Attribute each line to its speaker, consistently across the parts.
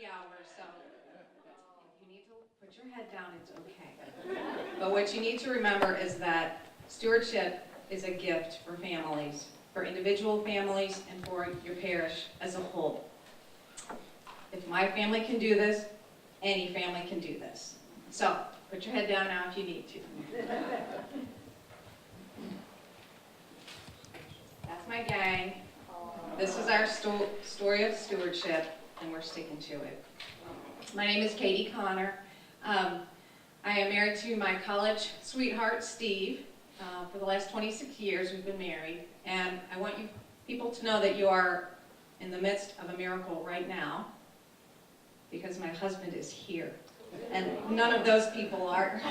Speaker 1: 30 hours, so if you need to put your head down, it's okay. But what you need to remember is that stewardship is a gift for families, for individual families, and for your parish as a whole. If my family can do this, any family can do this. So, put your head down now if you need to. That's my gang. This is our story of stewardship, and we're sticking to it. My name is Katie Connor. I am married to my college sweetheart, Steve. For the last 26 years, we've been married, and I want you people to know that you are in the midst of a miracle right now, because my husband is here, and none of those people are.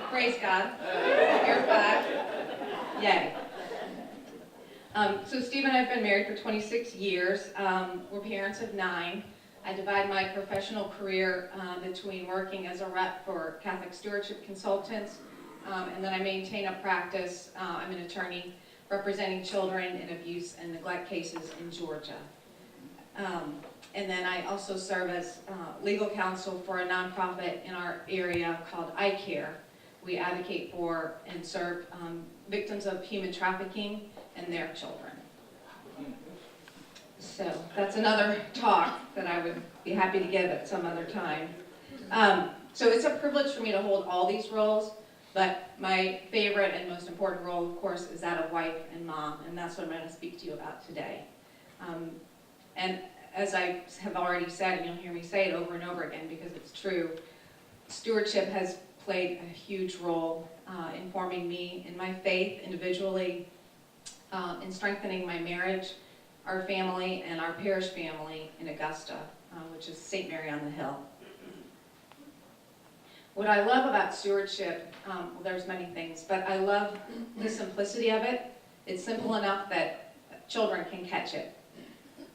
Speaker 1: Praise God. You're five. Yay. So Steve and I have been married for 26 years. We're parents of 9. I divide my professional career between working as a rep for Catholic Stewardship Consultants, and then I maintain a practice. I'm an attorney representing children in abuse and neglect cases in Georgia. And then I also serve as legal counsel for a nonprofit in our area called iCare. We advocate for and serve victims of human trafficking and their children. So that's another talk that I would be happy to give at some other time. So it's a privilege for me to hold all these roles, but my favorite and most important role, of course, is that of wife and mom, and that's what I'm going to speak to you about today. And as I have already said, and you'll hear me say it over and over again because it's true, stewardship has played a huge role in forming me in my faith individually, in strengthening my marriage, our family, and our parish family in Augusta, which is St. Mary on the Hill. What I love about stewardship, well, there's many things, but I love the simplicity of it. It's simple enough that children can catch it,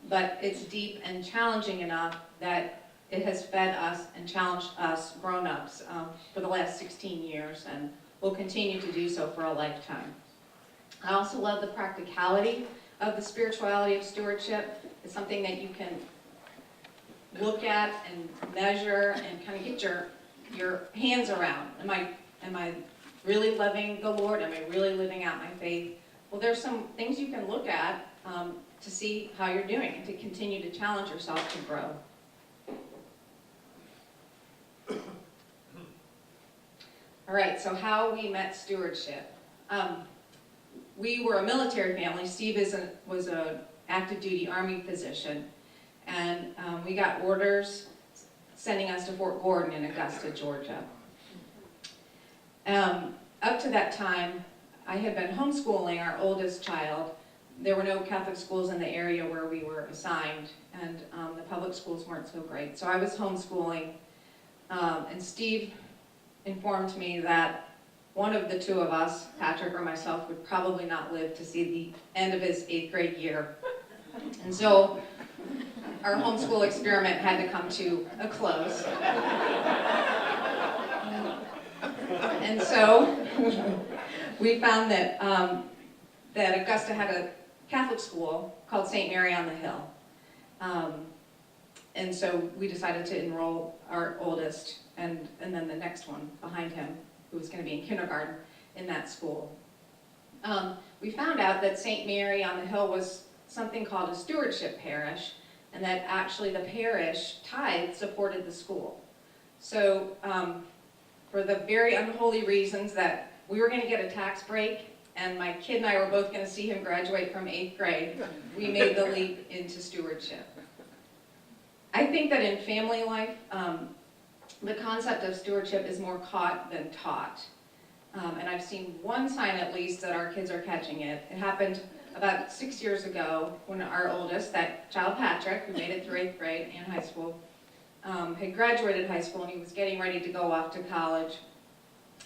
Speaker 1: but it's deep and challenging enough that it has fed us and challenged us grown-ups for the last 16 years and will continue to do so for a lifetime. I also love the practicality of the spirituality of stewardship. It's something that you can look at and measure and kind of get your hands around. Am I really loving the Lord? Am I really living out my faith? Well, there's some things you can look at to see how you're doing and to continue to challenge yourself to grow. All right, so how we met stewardship. We were a military family. Steve was an active duty Army physician, and we got orders sending us to Fort Gordon in Augusta, Georgia. Up to that time, I had been homeschooling our oldest child. There were no Catholic schools in the area where we were assigned, and the public schools weren't so great. So I was homeschooling, and Steve informed me that one of the two of us, Patrick or myself, would probably not live to see the end of his 8th grade year. And so our homeschool experiment had to come to a close. And so we found that Augusta had a Catholic school called St. Mary on the Hill. And so we decided to enroll our oldest and then the next one behind him, who was going to be in kindergarten, in that school. We found out that St. Mary on the Hill was something called a stewardship parish, and that actually the parish tithe supported the school. So for the very unholy reasons that we were going to get a tax break, and my kid and I were both going to see him graduate from 8th grade, we made the leap into stewardship. I think that in family life, the concept of stewardship is more caught than taught. And I've seen one sign at least that our kids are catching it. It happened about 6 years ago when our oldest, that child Patrick, who made it through 8th grade and high school, had graduated high school and he was getting ready to go off to college.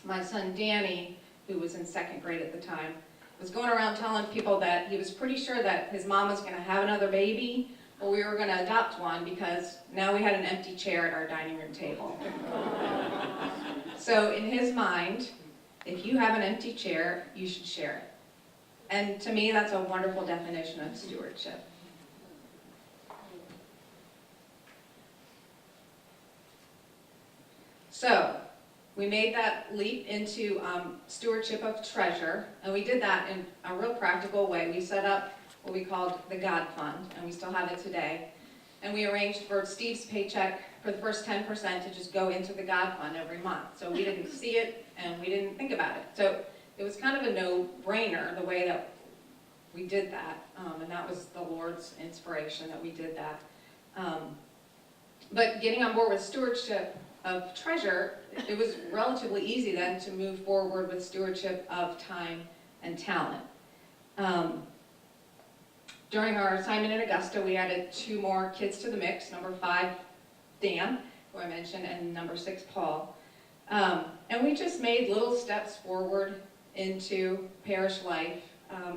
Speaker 1: My son Danny, who was in 2nd grade at the time, was going around telling people that he was pretty sure that his mom was going to have another baby, or we were going to adopt one because now we had an empty chair at our dining room table. So in his mind, if you have an empty chair, you should share it. And to me, that's a wonderful definition of stewardship. So we made that leap into stewardship of treasure, and we did that in a real practical way. We set up what we called the God Fund, and we still have it today. And we arranged for Steve's paycheck for the first 10% to just go into the God Fund every month. So we didn't see it, and we didn't think about it. So it was kind of a no-brainer the way that we did that, and that was the Lord's inspiration that we did that. But getting on board with stewardship of treasure, it was relatively easy then to move forward with stewardship of time and talent. During our assignment in Augusta, we added 2 more kids to the mix, number 5, Dan, who I mentioned, and number 6, Paul. And we just made little steps forward into parish life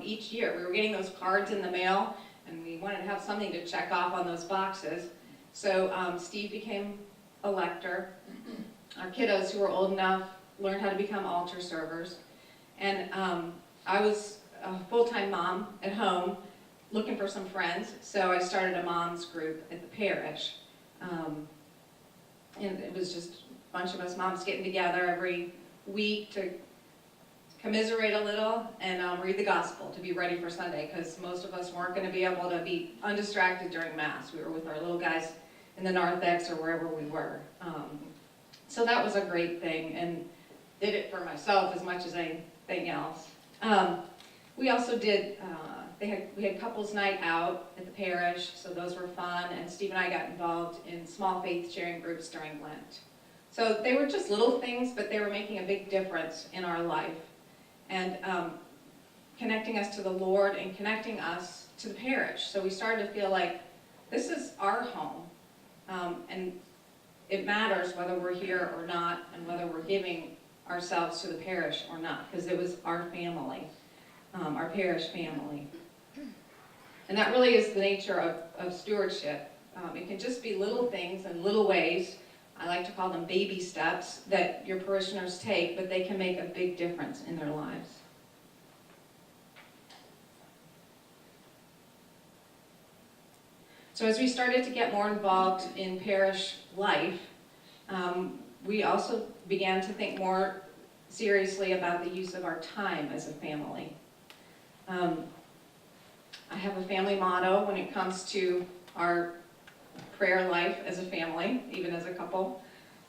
Speaker 1: each year. We were getting those cards in the mail, and we wanted to have something to check off on those boxes. So Steve became a lector. Our kiddos who were old enough learned how to become altar servers. And I was a full-time mom at home looking for some friends, so I started a mom's group at the parish. And it was just a bunch of us moms getting together every week to commiserate a little and read the gospel to be ready for Sunday, because most of us weren't going to be able to be undistracted during Mass. We were with our little guys in the narthex or wherever we were. So that was a great thing, and did it for myself as much as anything else. We also did, we had couples night out at the parish, so those were fun, and Steve and I got involved in small faith sharing groups during Lent. So they were just little things, but they were making a big difference in our life, and connecting us to the Lord and connecting us to the parish. So we started to feel like this is our home, and it matters whether we're here or not, and whether we're giving ourselves to the parish or not, because it was our family, our parish family. And that really is the nature of stewardship. It can just be little things and little ways. I like to call them baby steps that your parishioners take, but they can make a big difference in their lives. So as we started to get more involved in parish life, we also began to think more seriously about the use of our time as a family. I have a family motto when it comes to our prayer life as a family, even as a couple,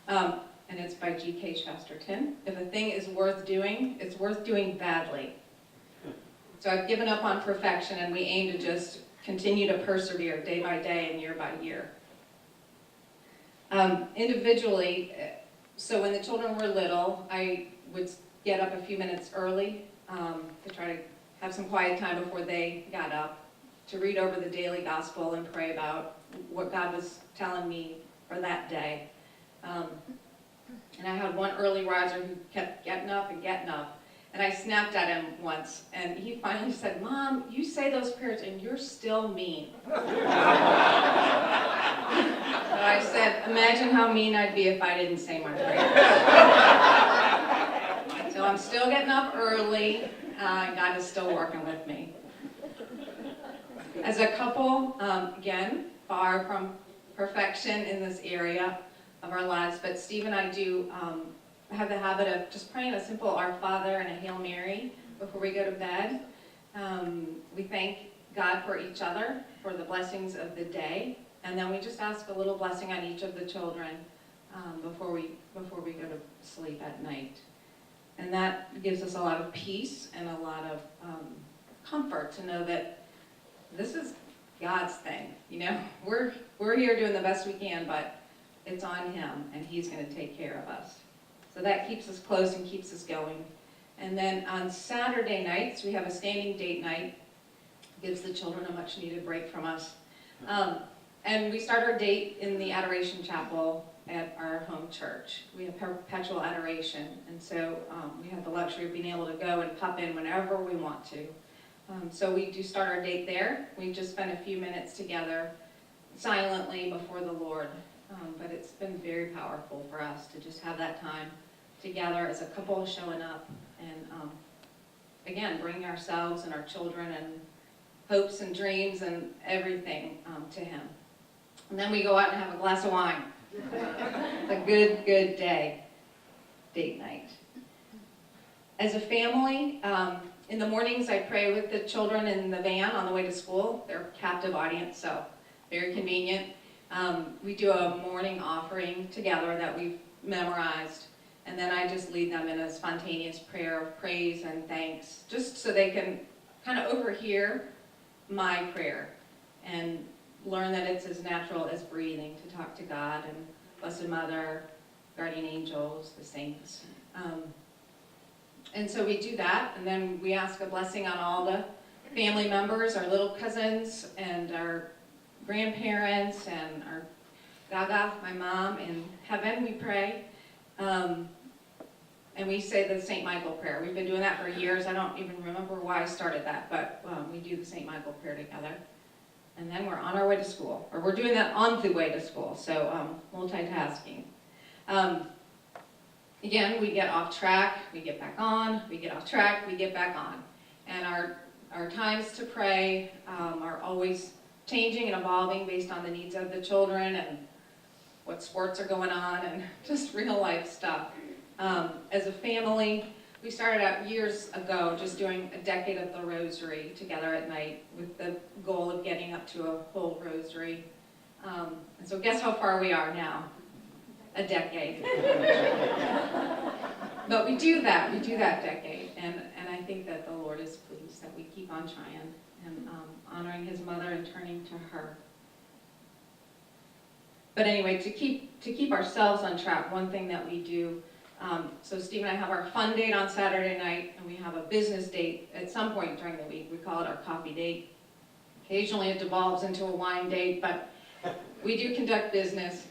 Speaker 1: and it's by G.K. Chesterton. If a thing is worth doing, it's worth doing badly. So I've given up on perfection, and we aim to just continue to persevere day by day and year by year. Individually, so when the children were little, I would get up a few minutes early to try to have some quiet time before they got up, to read over the daily gospel and pray about what God was telling me for that day. And I had one early riser who kept getting up, and I snapped at him once, and he finally said, "Mom, you say those prayers and you're still mean." So I said, "Imagine how mean I'd be if I didn't say my prayers." So I'm still getting up early, and God is still working with me. As a couple, again, far from perfection in this area of our lives, but Steve and I do have the habit of just praying a simple Our Father and a Hail Mary before we go to bed. We thank God for each other, for the blessings of the day, and then we just ask a little blessing on each of the children before we go to sleep at night. And that gives us a lot of peace and a lot of comfort to know that this is God's thing. You know, we're here doing the best we can, but it's on Him, and He's going to take care of us. So that keeps us close and keeps us going. And then on Saturday nights, we have a standing date night. Gives the children a much needed break from us. And we start our date in the Adoration Chapel at our home church. We have perpetual adoration, and so we have the luxury of being able to go and pop in whenever we want to. So we do start our date there. We just spend a few minutes together silently before the Lord. But it's been very powerful for us to just have that time together as a couple showing up and, again, bringing ourselves and our children and hopes and dreams and everything to Him. And then we go out and have a glass of wine. It's a good day. date night. As a family, in the mornings I pray with the children in the van on the way to school. They're a captive audience, so very convenient. We do a morning offering together that we've memorized, and then I just lead them in a spontaneous prayer of praise and thanks, just so they can kind of overhear my prayer and learn that it's as natural as breathing to talk to God and Blessed Mother, guardian angels, the saints. And so we do that, and then we ask a blessing on all the family members, our little cousins, and our grandparents, and our Gaga, my mom, in heaven we pray. And we say the St. Michael prayer. We've been doing that for years. I don't even remember why I started that, but we do the St. Michael prayer together. And then we're on our way to school, or we're doing that on the way to school, so multitasking. Again, we get off track, we get back on, we get off track, we get back on. And our times to pray are always changing and evolving based on the needs of the children and what sports are going on and just real life stuff. As a family, we started out years ago just doing a decade of the rosary together at night with the goal of getting up to a whole rosary. And so guess how far we are now? A decade. But we do that decade, and I think that the Lord is pleased that we keep on trying and honoring his mother and turning to her. But anyway, to keep ourselves on track, one thing that we do, so Steve and I have our fun date on Saturday night, and we have a business date at some point during the week. We call it our coffee date. Occasionally it devolves into a wine date, but we do conduct business.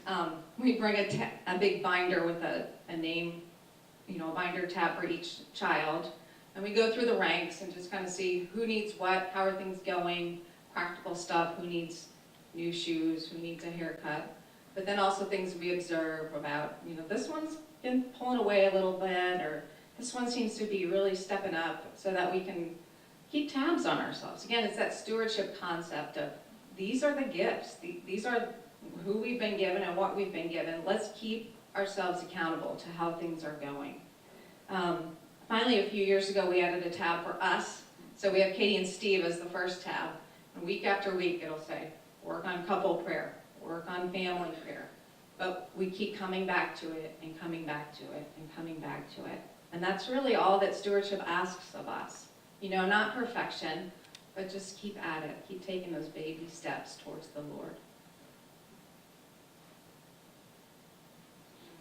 Speaker 1: We bring a big binder with a name, a binder tab for each child. And we go through the ranks and just kind of see who needs what, how are things going, practical stuff, who needs new shoes, who needs a haircut. But then also things we observe about, this one's been pulling away a little bit, or this one seems to be really stepping up, so that we can keep tabs on ourselves. Again, it's that stewardship concept of these are the gifts. These are who we've been given and what we've been given. Let's keep ourselves accountable to how things are going. Finally, a few years ago, we added a tab for us. So we have Katie and Steve as the first tab. And week after week, it'll say, work on couple prayer, work on family prayer. But we keep coming back to it and coming back to it and coming back to it. And that's really all that stewardship asks of us. Not perfection, but just keep at it. Keep taking those baby steps towards the Lord.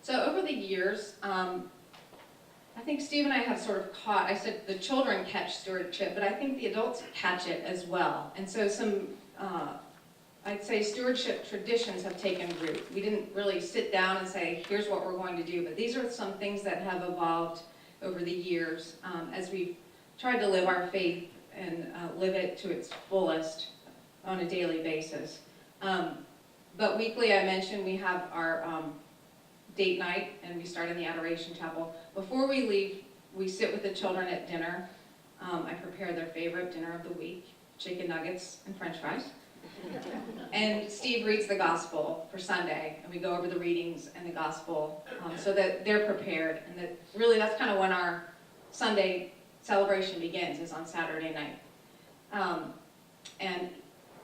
Speaker 1: So over the years, I think Steve and I have sort of caught, I said the children catch stewardship, but I think the adults catch it as well. And so some, I'd say stewardship traditions have taken root. We didn't really sit down and say, here's what we're going to do, but these are some things that have evolved over the years as we've tried to live our faith and live it to its fullest on a daily basis. But weekly, I mentioned, we have our date night, and we start in the Adoration Chapel. Before we leave, we sit with the children at dinner. I prepare their favorite dinner of the week, chicken nuggets and french fries. And Steve reads the gospel for Sunday, and we go over the readings and the gospel so that they're prepared. And that really that's kind of when our Sunday celebration begins, is on Saturday night. And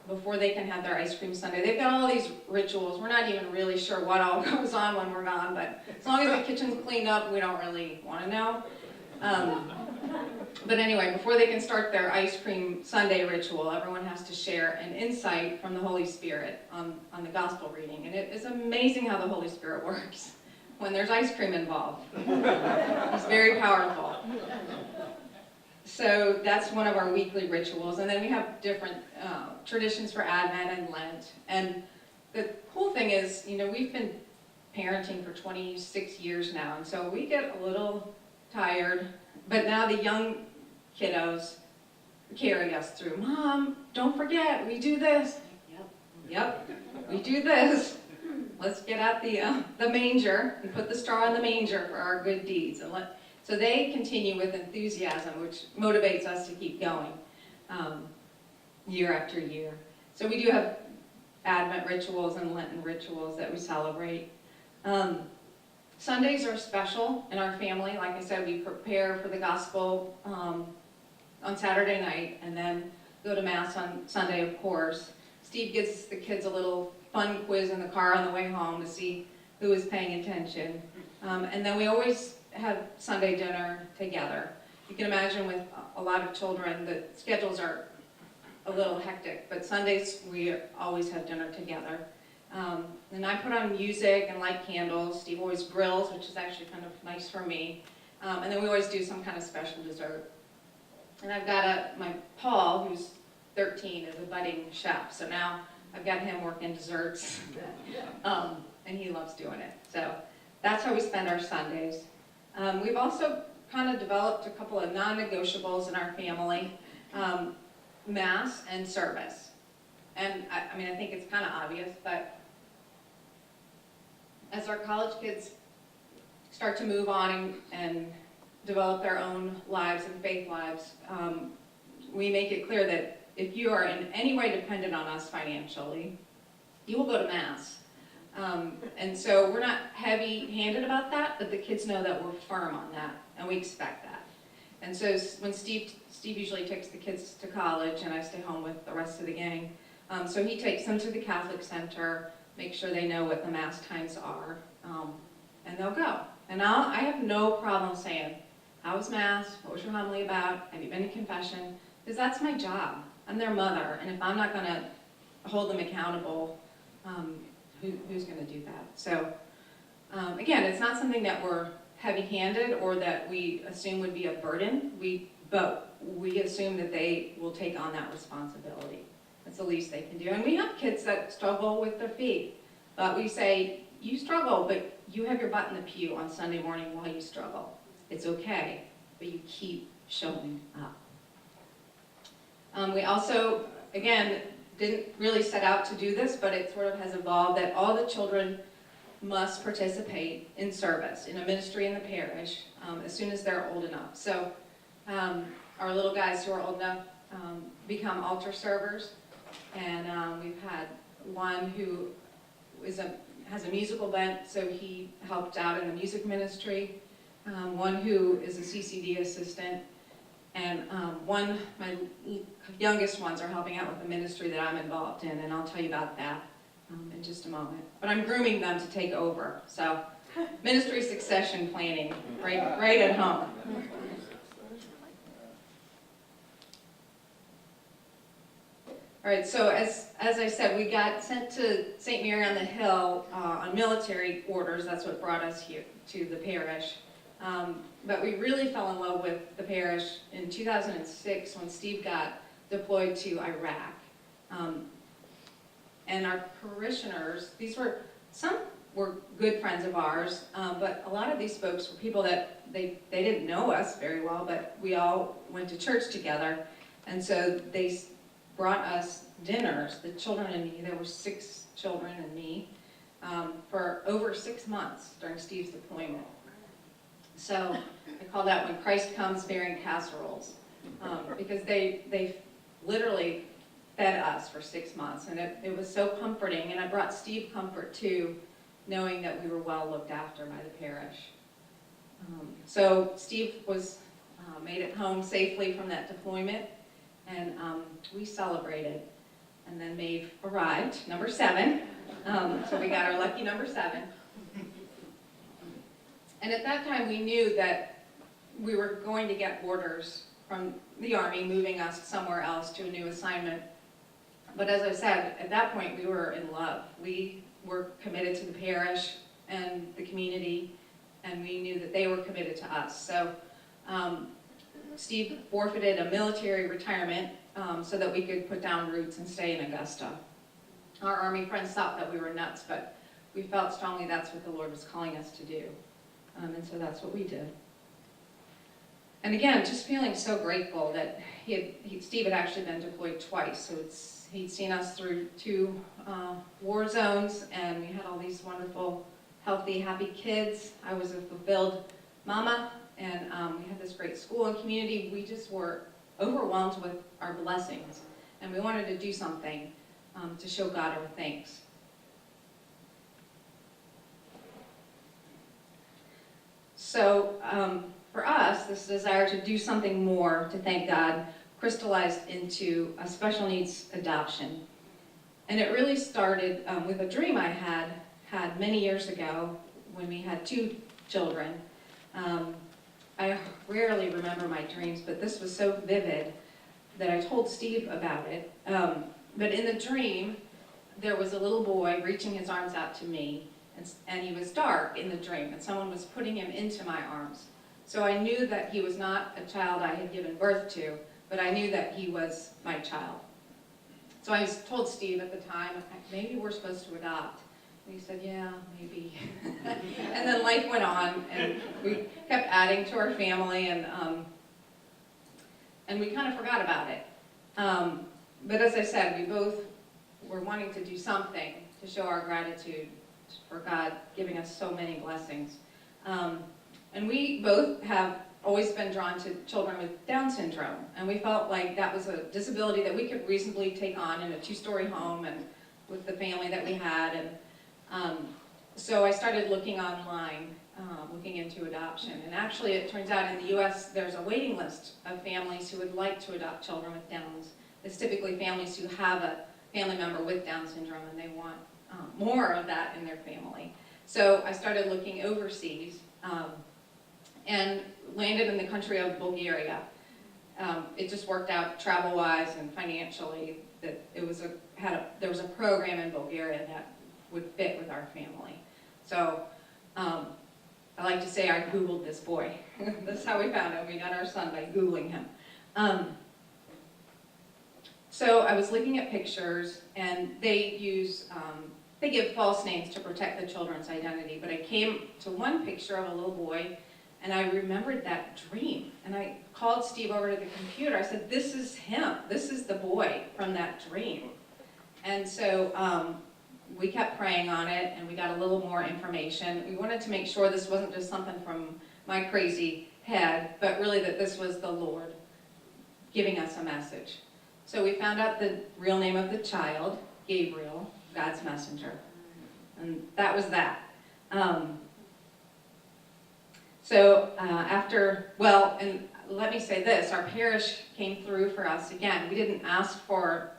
Speaker 1: before they can have their ice cream sundae, they've got all these rituals. We're not even really sure what all goes on when we're gone, but as long as the kitchen's cleaned up, we don't really want to know. But anyway, before they can start their ice cream sundae ritual, everyone has to share an insight from the Holy Spirit on the gospel reading. And it is amazing how the Holy Spirit works when there's ice cream involved. It's very powerful. So that's one of our weekly rituals. And then we have different traditions for Advent and Lent. And the cool thing is, we've been parenting for 26 years now, and so we get a little tired. But now the young kiddos carry us through. Mom, don't forget, we do this. Yep, we do this. Let's get out the manger and put the straw in the manger for our good deeds. And so they continue with enthusiasm, which motivates us to keep going year after year. So we do have Advent rituals and Lenten rituals that we celebrate. Sundays are special in our family. Like I said, we prepare for the gospel on Saturday night and then go to Mass on Sunday, of course. Steve gives the kids a little fun quiz in the car on the way home to see who is paying attention. And then we always have Sunday dinner together. You can imagine with a lot of children, the schedules are a little hectic, but Sundays we always have dinner together. And I put on music and light candles. Steve always grills, which is actually kind of nice for me. And then we always do some kind of special dessert. And I've got my Paul, who's 13, is a budding chef. So now I've got him working desserts, and he loves doing it. So that's how we spend our Sundays. We've also kind of developed a couple of non-negotiables in our family, Mass and service. And I mean, I think it's kind of obvious, but as our college kids start to move on and develop their own lives and faith lives, we make it clear that if you are in any way dependent on us financially, you will go to Mass. And so we're not heavy-handed about that, but the kids know that we're firm on that, and we expect that. And so when Steve usually takes the kids to college, and I stay home with the rest of the gang, so he takes them to the Catholic Center, make sure they know what the Mass times are, and they'll go. And I have no problem saying, how was Mass? What was your homily about? Have you been to confession? Because that's my job. I'm their mother, and if I'm not going to hold them accountable, who's going to do that? So again, it's not something that we're heavy-handed or that we assume would be a burden, but we assume that they will take on that responsibility. That's the least they can do. And we have kids that struggle with their faith, but we say, you struggle, but you have your butt in the pew on Sunday morning while you struggle. It's okay, but you keep showing up. We also, again, didn't really set out to do this, but it sort of has evolved that all the children must participate in service, in a ministry in the parish, as soon as they're old enough. So our little guys who are old enough become altar servers, and we've had one who has a musical bent, so he helped out in the music ministry, one who is a CCD assistant, and my youngest ones are helping out with the ministry that I'm involved in, and I'll tell you about that in just a moment. But I'm grooming them to take over, so ministry succession planning, right at home. All right, so as I said, we got sent to St. Mary on the Hill on military orders. That's what brought us here to the parish. But we really fell in love with the parish in 2006 when Steve got deployed to Iraq. And our parishioners, some were good friends of ours, but a lot of these folks were people that they didn't know us very well, but we all went to church together. And so they brought us dinners, the children and me. There were 6 children and me, for over 6 months during Steve's deployment. So I call that when Christ comes bearing casseroles, because they literally fed us for 6 months, and it was so comforting, and it brought Steve comfort too, knowing that we were well looked after by the parish. So Steve was made it home safely from that deployment, and we celebrated. And then Maeve arrived, number 7, so we got our lucky number 7. And at that time we knew that we were going to get orders from the Army moving us somewhere else to a new assignment. But as I said, at that point we were in love. We were committed to the parish and the community, and we knew that they were committed to us. So Steve forfeited a military retirement so that we could put down roots and stay in Augusta. Our Army friends thought that we were nuts, but we felt strongly that's what the Lord was calling us to do. And so that's what we did. And again, just feeling so grateful that Steve had actually been deployed twice. So he'd seen us through 2 war zones, and we had all these wonderful, healthy, happy kids. I was a fulfilled mama, and we had this great school and community. We just were overwhelmed with our blessings, and we wanted to do something to show God our thanks. So for us, this desire to do something more to thank God crystallized into a special needs adoption. And it really started with a dream I had many years ago when we had 2 children. I rarely remember my dreams, but this was so vivid that I told Steve about it. But in the dream, there was a little boy reaching his arms out to me, and he was dark in the dream, and someone was putting him into my arms. So I knew that he was not a child I had given birth to, but I knew that he was my child. So I told Steve at the time, maybe we're supposed to adopt. And he said, yeah, maybe. And then life went on, and we kept adding to our family, and we kind of forgot about it. But as I said, we both were wanting to do something to show our gratitude for God giving us so many blessings. And we both have always been drawn to children with Down syndrome, and we felt like that was a disability that we could reasonably take on in a 2-story home and with the family that we had. And so I started looking online, looking into adoption. And actually, it turns out in the U.S. there's a waiting list of families who would like to adopt children with Downs. It's typically families who have a family member with Down syndrome, and they want more of that in their family. So I started looking overseas and landed in the country of Bulgaria. It just worked out travel-wise and financially that there was a program in Bulgaria that would fit with our family. So I like to say I Googled this boy. That's how we found him. We got our son by Googling him. So I was looking at pictures, and they give false names to protect the children's identity, but I came to one picture of a little boy, and I remembered that dream. And I called Steve over to the computer. I said, this is him. This is the boy from that dream. And so we kept praying on it, and we got a little more information. We wanted to make sure this wasn't just something from my crazy head, but really that this was the Lord giving us a message. So we found out the real name of the child, Gabriel, God's messenger. And that was that. And let me say this, our parish came through for us again. We didn't ask for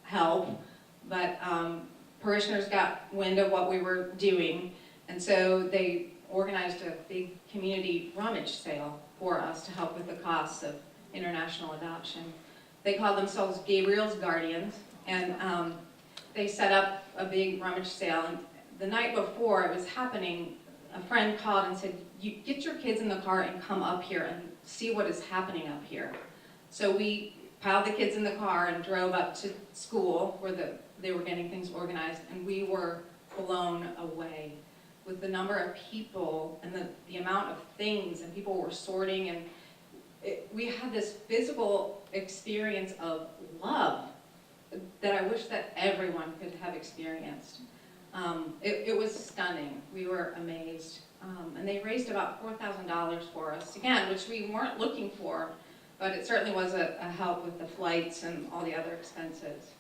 Speaker 1: help, but parishioners got wind of what we were doing, and so they organized a big community rummage sale for us to help with the costs of international adoption. They called themselves Gabriel's Guardians, and they set up a big rummage sale. And the night before it was happening, a friend called and said, "You get your kids in the car and come up here and see what is happening up here." So we piled the kids in the car and drove up to school where they were getting things organized, and we were blown away with the number of people and the amount of things, and people were sorting, and we had this physical experience of love that I wish that everyone could have experienced. It was stunning. We were amazed. And they raised about $4,000 for us, again, which we weren't looking for, but it certainly was a help with the flights and all the other expenses.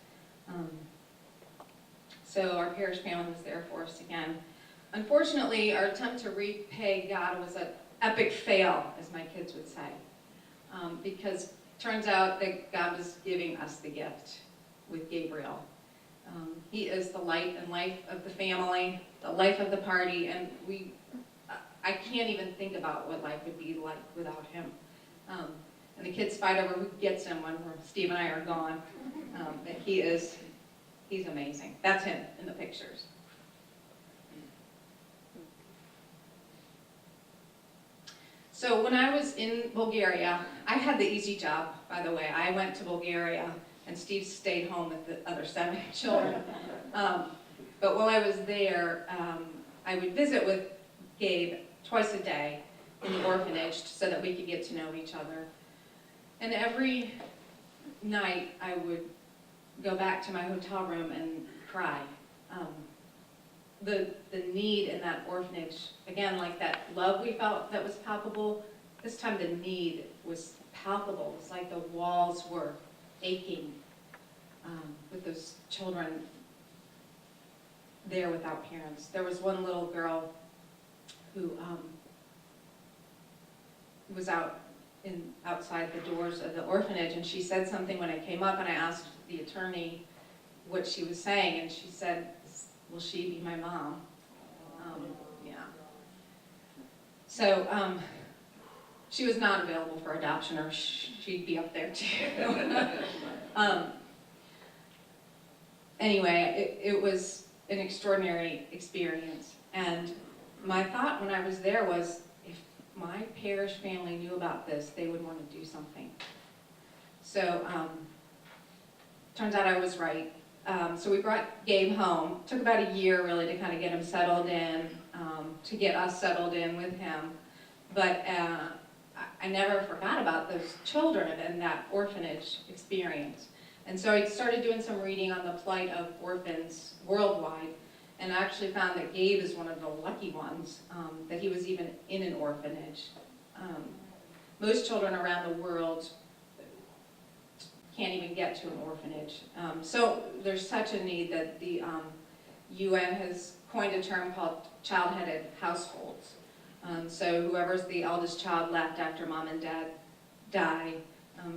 Speaker 1: So our parish family was there for us again. Unfortunately, our attempt to repay God was an epic fail, as my kids would say, because it turns out that God was giving us the gift with Gabriel. He is the light and life of the family, the life of the party, and I can't even think about what life would be like without him. And the kids fight over who gets him when Steve and I are gone. But he's amazing. That's him in the pictures. So when I was in Bulgaria, I had the easy job, by the way. I went to Bulgaria, and Steve stayed home with the other 7 children. But while I was there, I would visit with Gabe twice a day in the orphanage so that we could get to know each other. And every night I would go back to my hotel room and cry. The need in that orphanage, again, like that love we felt that was palpable, this time the need was palpable. It's like the walls were aching with those children there without parents. There was one little girl who was outside the doors of the orphanage, and she said something when I came up, and I asked the attorney what she was saying, and she said, "Will she be my mom?" Yeah. So she was not available for adoption, or she'd be up there too. Anyway, it was an extraordinary experience, and my thought when I was there was, if my parish family knew about this, they would want to do something. So turns out I was right. So we brought Gabe home. Took about a year really to kind of get him settled in, to get us settled in with him. But I never forgot about those children and that orphanage experience. And so I started doing some reading on the plight of orphans worldwide, and I actually found that Gabe is one of the lucky ones, that he was even in an orphanage. Most children around the world can't even get to an orphanage. So there's such a need that the UN has coined a term called child-headed households. So whoever's the eldest child left after mom and dad die,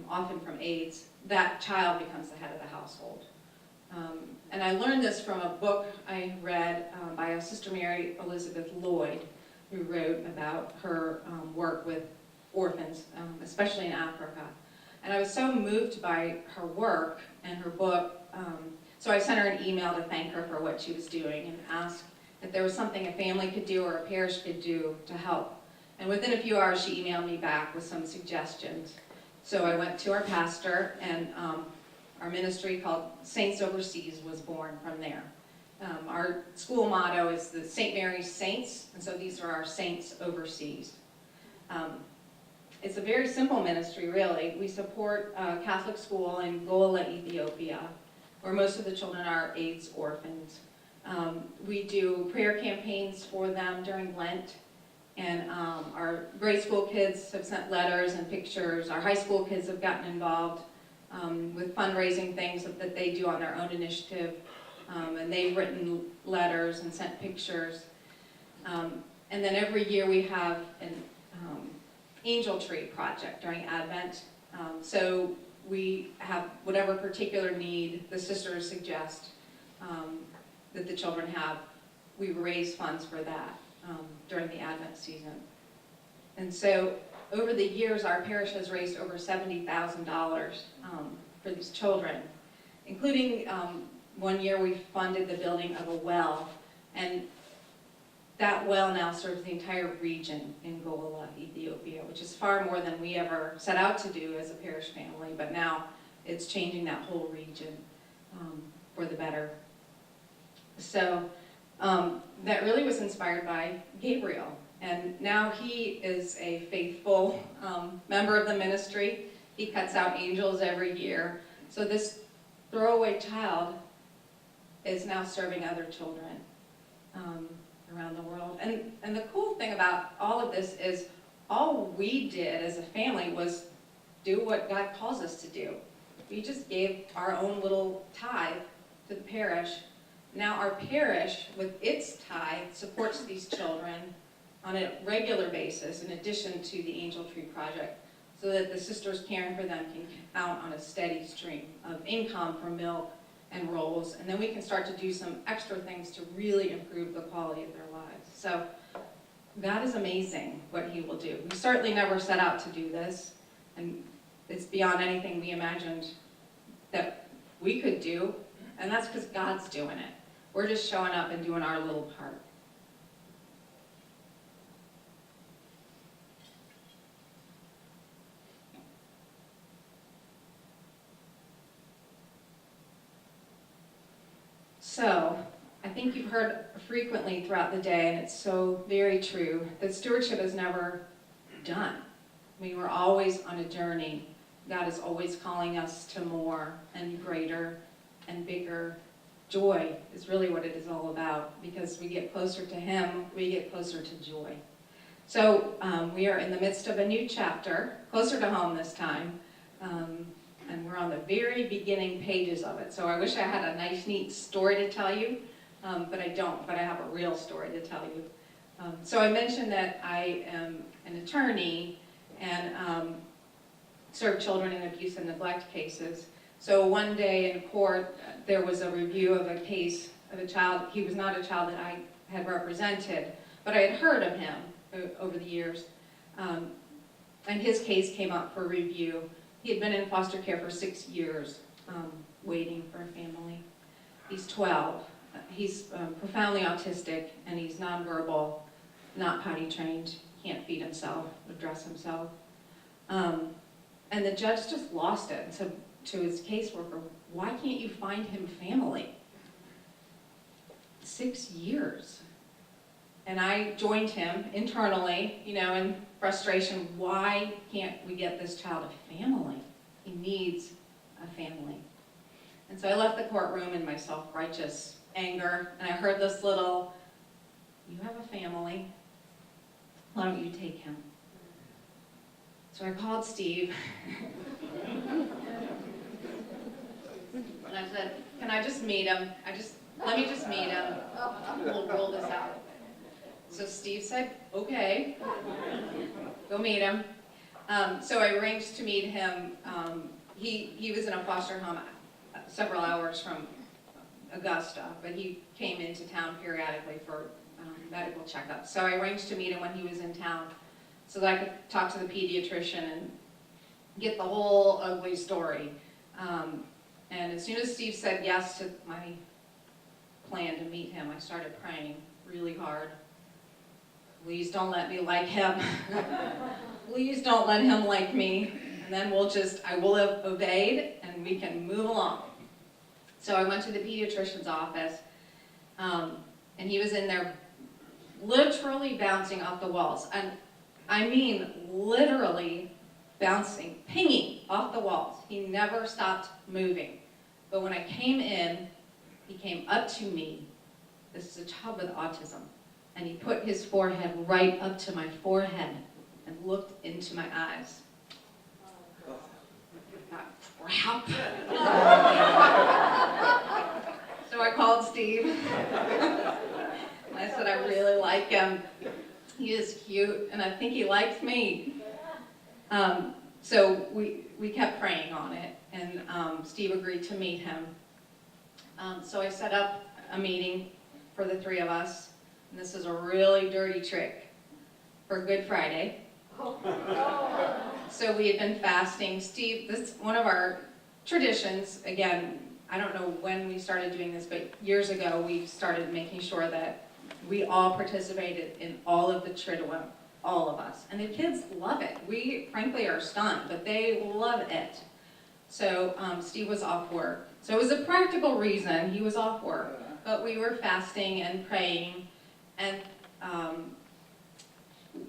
Speaker 1: often from AIDS, that child becomes the head of the household. And I learned this from a book I read by a Sister Mary Elizabeth Lloyd, who wrote about her work with orphans, especially in Africa. And I was so moved by her work and her book, so I sent her an email to thank her for what she was doing and asked if there was something a family could do or a parish could do to help. And within a few hours, she emailed me back with some suggestions. So I went to our pastor, and our ministry called Saints Overseas was born from there. Our school motto is the St. Mary's Saints, and so these are our Saints Overseas. It's a very simple ministry, really. We support a Catholic school in Gola, Ethiopia, where most of the children are AIDS orphans. We do prayer campaigns for them during Lent, and our grade school kids have sent letters and pictures. Our high school kids have gotten involved with fundraising things that they do on their own initiative, and they've written letters and sent pictures. And then every year we have an angel tree project during Advent. So we have whatever particular need the sisters suggest that the children have. We raise funds for that during the Advent season. And so over the years, our parish has raised over $70,000 for these children, including one year we funded the building of a well, and that well now serves the entire region in Gola, Ethiopia, which is far more than we ever set out to do as a parish family, but now it's changing that whole region for the better. So that really was inspired by Gabriel, and now he is a faithful member of the ministry. He cuts out angels every year. So this throwaway child is now serving other children around the world. And the cool thing about all of this is all we did as a family was do what God calls us to do. We just gave our own little tithe to the parish. Now our parish, with its tithe, supports these children on a regular basis in addition to the Angel Tree Project, so that the sisters caring for them can count on a steady stream of income from milk and rolls, and then we can start to do some extra things to really improve the quality of their lives. So God is amazing what he will do. We certainly never set out to do this, and it's beyond anything we imagined that we could do, and that's because God's doing it. We're just showing up and doing our little part. So, I think you've heard frequently throughout the day, and it's so very true, that stewardship is never done. I mean, we're always on a journey. God is always calling us to more and greater and bigger. Joy is really what it is all about, because we get closer to him, we get closer to joy. So we are in the midst of a new chapter, closer to home this time, and we're on the very beginning pages of it. So I wish I had a nice, neat story to tell you, but I don't, but I have a real story to tell you. So I mentioned that I am an attorney, and served children in abuse and neglect cases. So one day in court, there was a review of a case of a child. He was not a child that I had represented, but I had heard of him over the years. And his case came up for review. He had been in foster care for 6 years, waiting for a family. He's 12. He's profoundly autistic, and he's nonverbal, not potty trained, can't feed himself or dress himself. And the judge just lost it and said to his caseworker, why can't you find him family? 6 years. And I joined him internally, in frustration. Why can't we get this child a family? He needs a family. And so I left the courtroom in my self-righteous anger, and I heard this little, you have a family, why don't you take him? So I called Steve, and I said, can I just meet him? Let me just meet him, we'll roll this out. So Steve said, okay, go meet him. So I arranged to meet him. He was in a foster home several hours from Augusta, but he came into town periodically for medical checkups. So I arranged to meet him when he was in town so that I could talk to the pediatrician and get the whole ugly story. And as soon as Steve said yes to my plan to meet him, I started praying really hard. Please don't let me like him. Please don't let him like me. And then I will have obeyed and we can move along. So I went to the pediatrician's office, and he was in there literally bouncing off the walls. And I mean literally bouncing, pinging off the walls. He never stopped moving. But when I came in, he came up to me. This is a child with autism. And he put his forehead right up to my forehead and looked into my eyes. Crap. So I called Steve. I said, I really like him. He is cute, and I think he likes me. So we kept praying on it, and Steve agreed to meet him. So I set up a meeting for the three of us, and this is a really dirty trick for Good Friday. So we had been fasting. Steve, this is one of our traditions. Again, I don't know when we started doing this, but years ago we started making sure that we all participated in all of the Triduum, all of us. And the kids love it. We, frankly, are stunned, but they love it. So Steve was off work. So it was a practical reason he was off work, but we were fasting and praying, and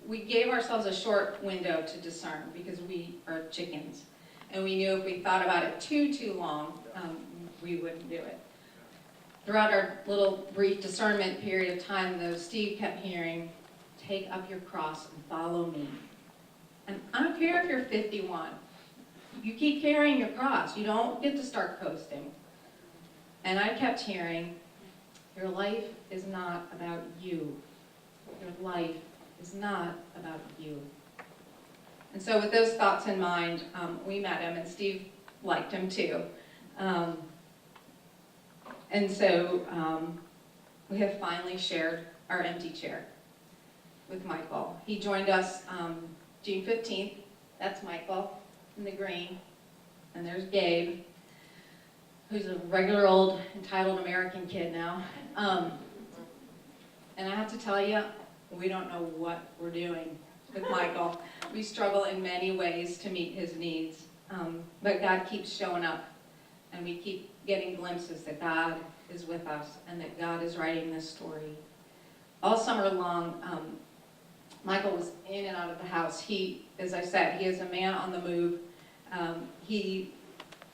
Speaker 1: we gave ourselves a short window to discern because we are chickens. And we knew if we thought about it too long, we wouldn't do it. Throughout our little brief discernment period of time, though, Steve kept hearing, take up your cross and follow me. And I don't care if you're 51. You keep carrying your cross. You don't get to start coasting. And I kept hearing, your life is not about you. Your life is not about you. And so with those thoughts in mind, we met him, and Steve liked him too. And so we have finally shared our empty chair with Michael. He joined us June 15th. That's Michael in the green. And there's Gabe, who's a regular old entitled American kid now. And I have to tell you, we don't know what we're doing with Michael. We struggle in many ways to meet his needs, but God keeps showing up, and we keep getting glimpses that God is with us and that God is writing this story. All summer long, Michael was in and out of the house. He, as I said, he is a man on the move. He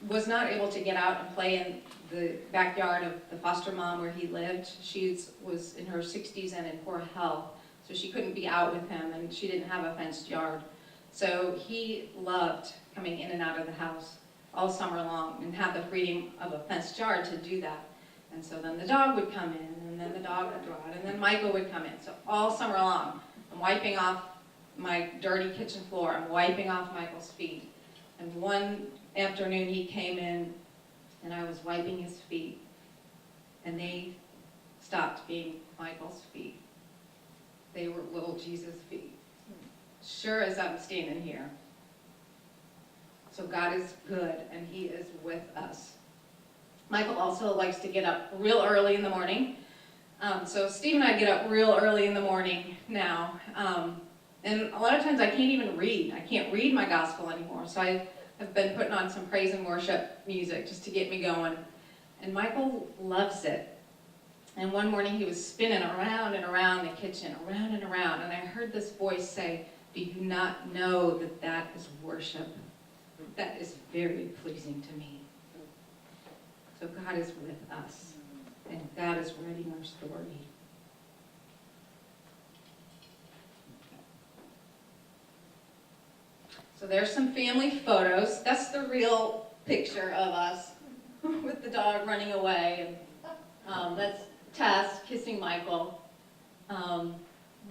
Speaker 1: was not able to get out and play in the backyard of the foster mom where he lived. She was in her 60s and in poor health, so she couldn't be out with him, and she didn't have a fenced yard. So he loved coming in and out of the house all summer long and had the freedom of a fenced yard to do that. And so then the dog would come in, and then the dog would go out, and then Michael would come in. So all summer long, I'm wiping off my dirty kitchen floor. I'm wiping off Michael's feet. And one afternoon he came in and I was wiping his feet. And they stopped being Michael's feet. They were little Jesus' feet. Sure as I'm standing here. So God is good and he is with us. Michael also likes to get up real early in the morning. So Steve and I get up real early in the morning now. And a lot of times I can't even read. I can't read my gospel anymore. So I have been putting on some praise and worship music just to get me going. And Michael loves it. And one morning he was spinning around and around the kitchen, around and around. And I heard this voice say, "Do you not know that that is worship? That is very pleasing to me." So God is with us. And God is writing our story. So there's some family photos. That's the real picture of us with the dog running away. And that's Tess kissing Michael.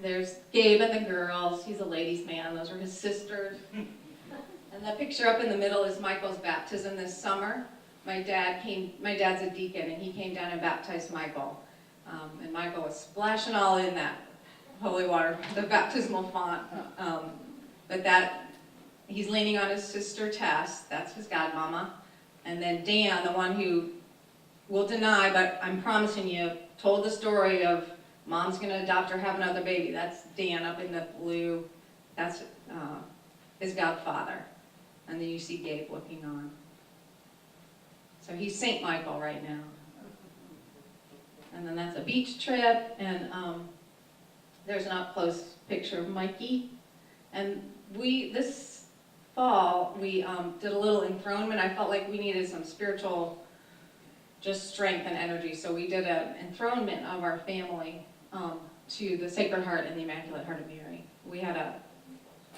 Speaker 1: There's Gabe and the girls. He's a ladies' man. Those are his sisters. And the picture up in the middle is Michael's baptism this summer. My dad's a deacon, and he came down and baptized Michael. And Michael was splashing all in that holy water, the baptismal font. He's leaning on his sister Tess, that's his godmama. And then Dan, the one who will deny, but I'm promising you, told the story of mom's gonna adopt or have another baby. That's Dan up in the blue. That's his godfather. And then you see Gabe looking on. So he's St. Michael right now. And then that's a beach trip, and there's an up-close picture of Mikey. And this fall, we did a little enthronement. I felt like we needed some spiritual just strength and energy, so we did an enthronement of our family to the Sacred Heart and the Immaculate Heart of Mary. We had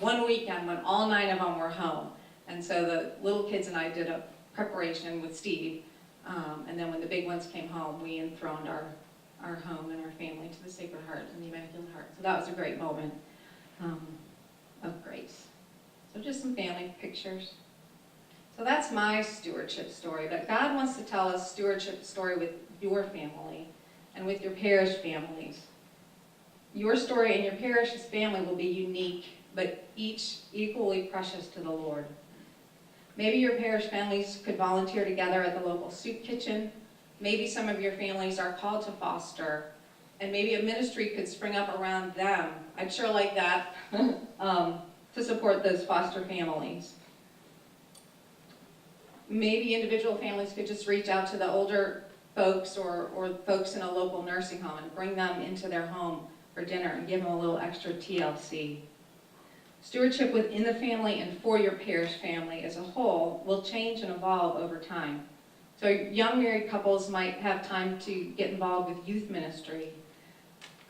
Speaker 1: one weekend when all 9 of them were home, and so the little kids and I did a preparation with Steve, and then when the big ones came home, we enthroned our home and our family to the Sacred Heart and the Immaculate Heart. So that was a great moment of grace. So just some family pictures. So that's my stewardship story, but God wants to tell us stewardship story with your family and with your parish families. Your story and your parish's family will be unique, but each equally precious to the Lord. Maybe your parish families could volunteer together at the local soup kitchen. Maybe some of your families are called to foster, and maybe a ministry could spring up around them. I'd sure like that to support those foster families. Maybe individual families could just reach out to the older folks or folks in a local nursing home and bring them into their home for dinner and give them a little extra TLC. Stewardship within the family and for your parish family as a whole will change and evolve over time. So young married couples might have time to get involved with youth ministry.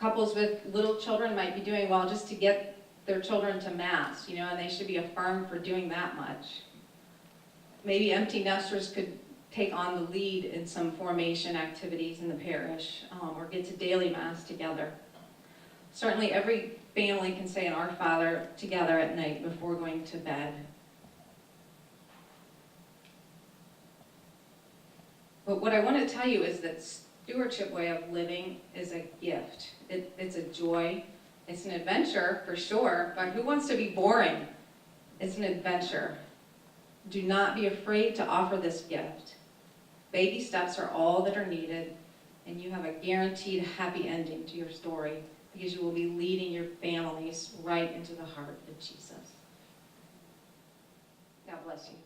Speaker 1: Couples with little children might be doing well just to get their children to Mass, and they should be affirmed for doing that much. Maybe empty nesters could take on the lead in some formation activities in the parish, or get to daily Mass together. Certainly every family can say an Our Father together at night before going to bed. But what I want to tell you is that stewardship way of living is a gift. It's a joy. It's an adventure for sure, but who wants to be boring? It's an adventure. Do not be afraid to offer this gift. Baby steps are all that are needed, and you have a guaranteed happy ending to your story because you will be leading your families right into the heart of Jesus. God bless you.